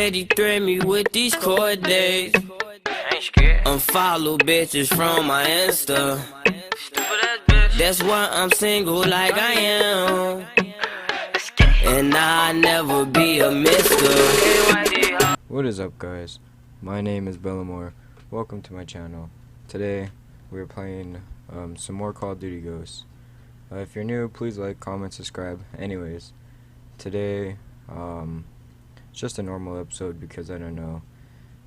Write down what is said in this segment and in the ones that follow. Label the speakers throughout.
Speaker 1: steady thread me with these court days. Unfollow bitches from my Insta. That's why I'm single like I am. And I never be a mister.
Speaker 2: What is up, guys? My name is Bellamore. Welcome to my channel. Today we're playing some more Call of Duty Ghosts. If you're new, please like, comment, subscribe. Anyways, today it's just a normal episode because I don't know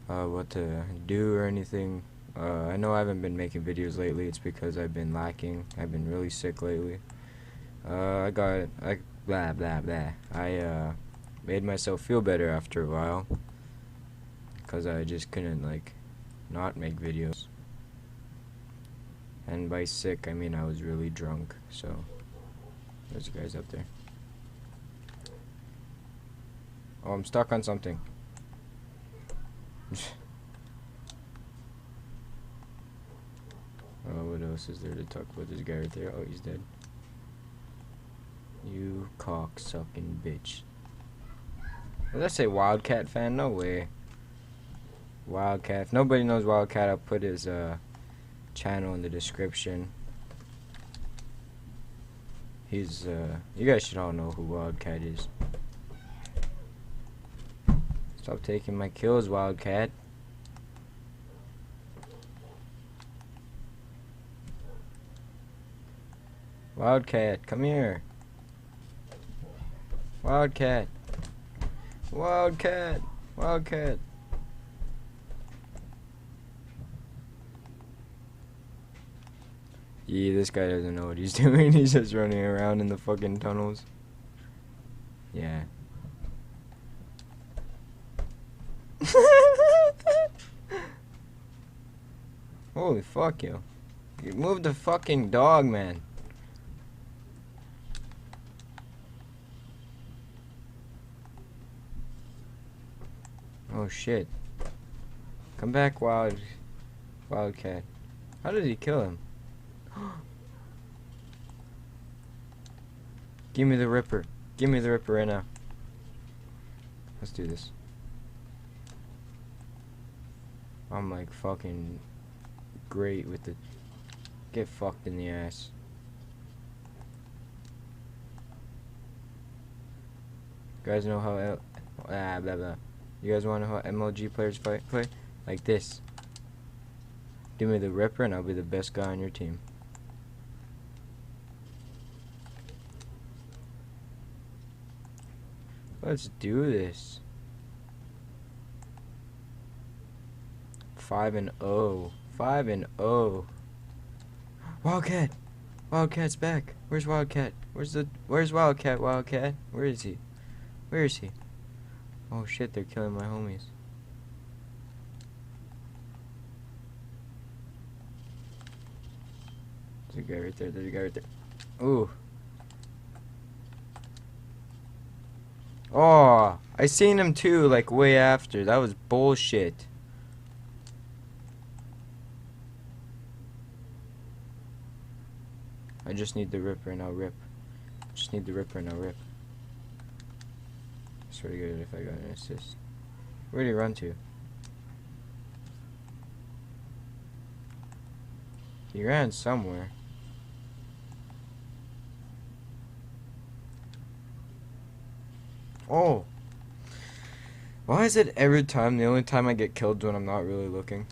Speaker 2: what to do or anything. I know I haven't been making videos lately. It's because I've been lacking. I've been really sick lately. I made myself feel better after a while because I just couldn't not make videos. And by sick, I mean I was really drunk. So there's guys up there. Oh, I'm stuck on something. Oh, what else is there to talk about? This guy right there. Oh, he's dead. You cock-sucking bitch. Did I say Wildcat fan? No way. Wildcat. If nobody knows Wildcat, I'll put his channel in the description. He's you guys should all know who Wildcat is. Stop taking my kills, Wildcat. Wildcat, come here. Wildcat. Wildcat. Wildcat. Yeah, this guy doesn't know what he's doing. He's just running around in the fucking tunnels. Yeah. Holy fuck, yo. You moved the fucking dog, man. Oh shit. Come back, Wildcat. How did he kill him? Give me the Ripper. Give me the Ripper right now. Let's do this. I'm like fucking great with the... Get fucked in the ass. You guys know how... blah blah. You guys want to know how MLG players play? Like this. Give me the Ripper and I'll be the best guy on your team. Let's do this. 5-0. 5-0. Wildcat! Wildcat's back. Where's Wildcat? Where's Wildcat? Wildcat? Where is he? Where is he? Oh shit, they're killing my homies. There's a guy right there. There's a guy right there. Ooh. Oh, I seen him too, like way after. That was bullshit. I just need the Ripper and I'll rip. Just need the Ripper and I'll rip. I swear to God, if I got an assist. Where'd he run to? He ran somewhere. Oh! Why is it every time, the only time I get killed when I'm not really looking?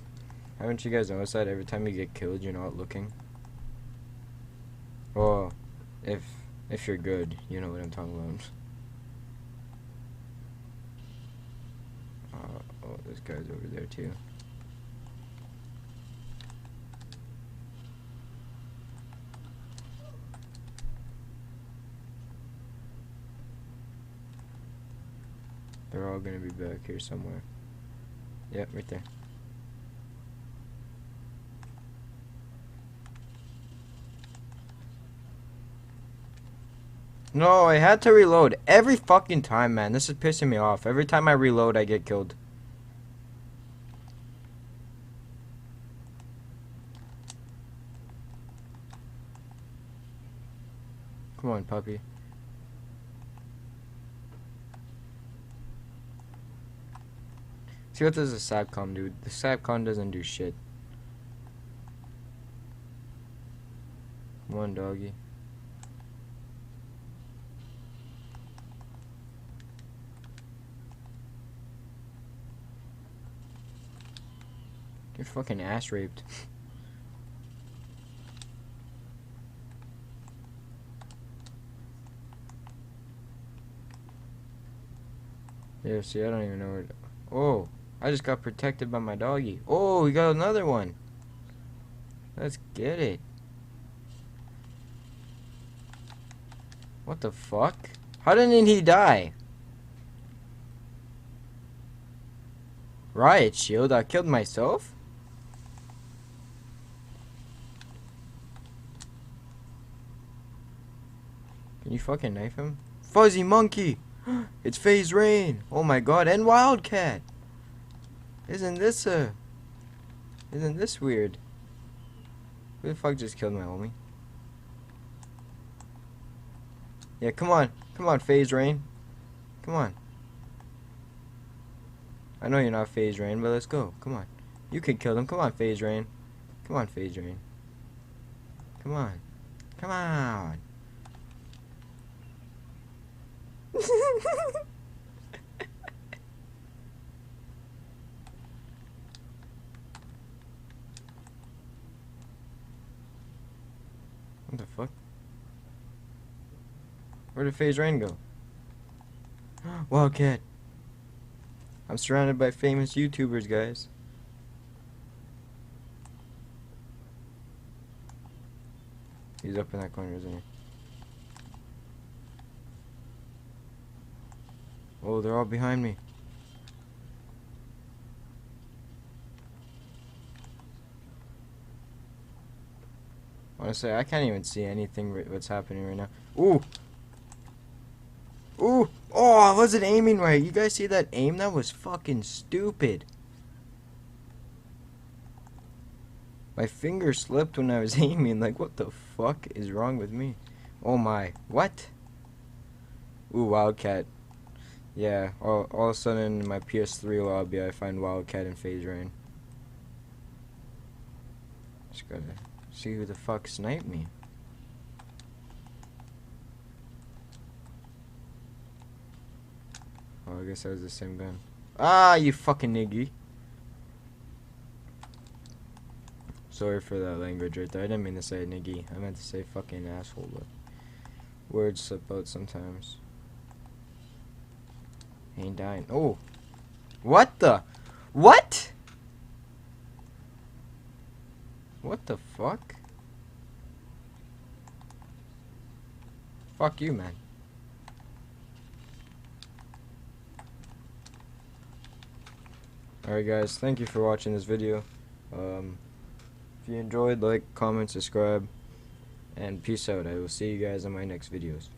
Speaker 2: Haven't you guys noticed that every time you get killed, you're not looking? Well, if you're good, you know what I'm talking about. Oh, this guy's over there too. They're all gonna be back here somewhere. Yep, right there. No, I had to reload every fucking time, man. This is pissing me off. Every time I reload, I get killed. Come on, puppy. See what does the Sapcom do? The Sapcom doesn't do shit. Come on, doggy. You're fucking ass raped. Yeah, see, I don't even know where. Oh, I just got protected by my doggy. Oh, we got another one. Let's get it. What the fuck? How didn't he die? Riot shield? I killed myself? Can you fucking knife him? Fuzzy monkey! It's Faze Rain! Oh my god, and Wildcat! Isn't this weird? Who the fuck just killed my homie? Yeah, come on, Faze Rain. Come on. I know you're not Faze Rain, but let's go. Come on. You can kill them. Come on, Faze Rain. Come on, Faze Rain. Come on. Come on. What the fuck? Where did Faze Rain go? Wildcat. I'm surrounded by famous YouTubers, guys. He's up in that corner, isn't he? Oh, they're all behind me. Honestly, I can't even see anything what's happening right now. Ooh! Ooh! Oh, I wasn't aiming right. You guys see that aim? That was fucking stupid. My finger slipped when I was aiming. Like, what the fuck is wrong with me? Oh my. What? Ooh, Wildcat. Yeah, all of a sudden in my PS3 lobby, I find Wildcat and Faze Rain. Just gotta see who the fuck sniped me. Oh, I guess that was the same gun. Ah, you fucking niggy. Sorry for that language right there. I didn't mean to say niggy. I meant to say fucking asshole, but words slip out sometimes. Ain't dying. Oh. What the? What? What the fuck? Fuck you, man. Alright guys, thank you for watching this video. If you enjoyed, like, comment, subscribe, and peace out. I will see you guys in my next videos.